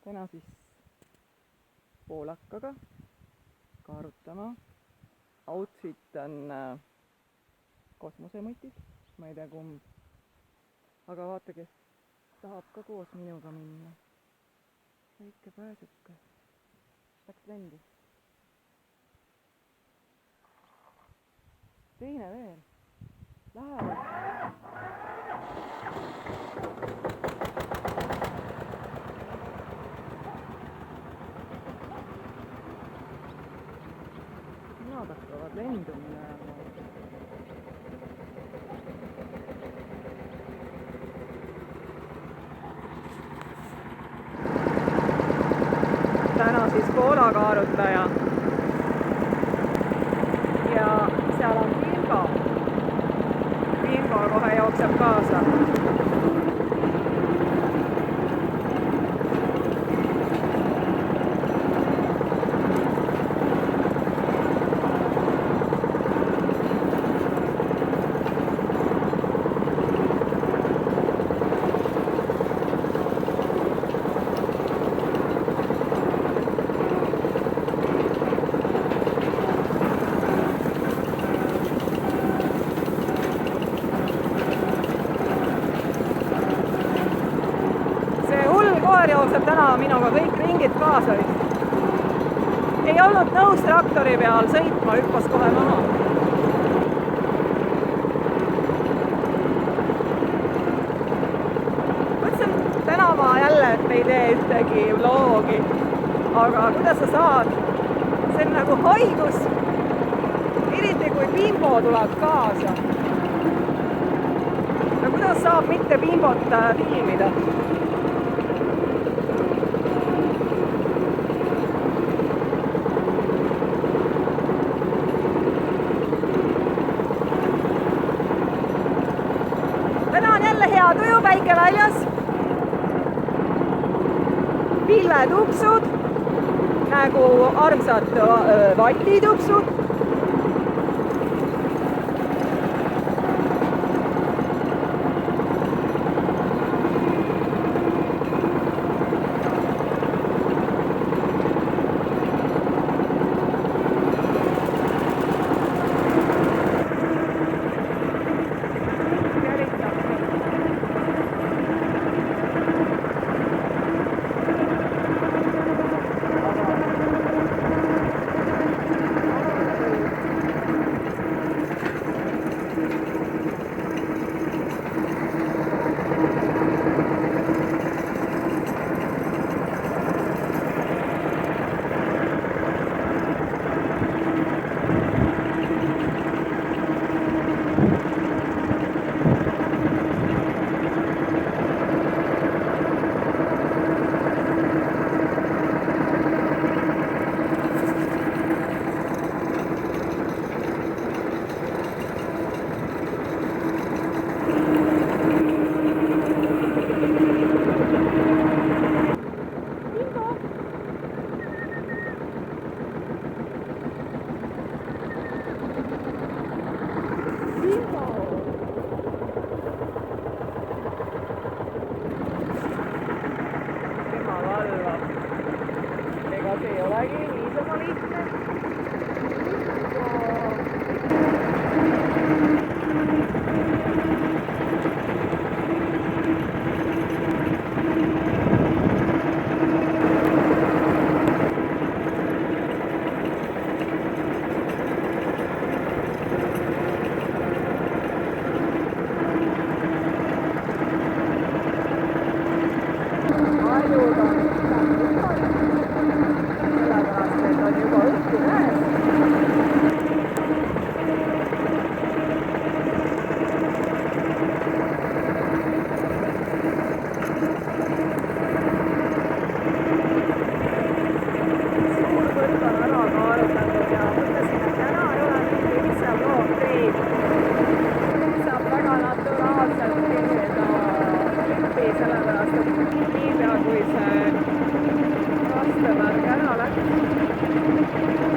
täna siis poolakaga kaarutama. Outfit on kosmosemutid, ma ei tea kumb, aga vaata, kes tahab ka koos minuga minna. Väike pääsuke läks lendu. Teine veel lähevad. Nad hakkavad lendu minema. Täna siis Poola kaarutaja ja seal on Bimbo. Bimbo kohe jookseb kaasa. Jookseb täna minuga kõik ringid kaasa vist. Ei olnud nõus traktori peal sõitma, hüppas kohe maha. Mõtlesin täna ma jälle, et ei tee ühtegi vlogi. Aga kuidas sa saad? See on nagu haigus. Eriti kui Bimbo tuleb kaasa. Ja kuidas saab mitte Bimbot filmida? Täna on jälle hea tuju, päike väljas. Pilletupsud, nagu armsad vatitupsud. Ega see ei olegi niisama lihtne. Sellepärast, et niipea kui see rastemärk ära läks,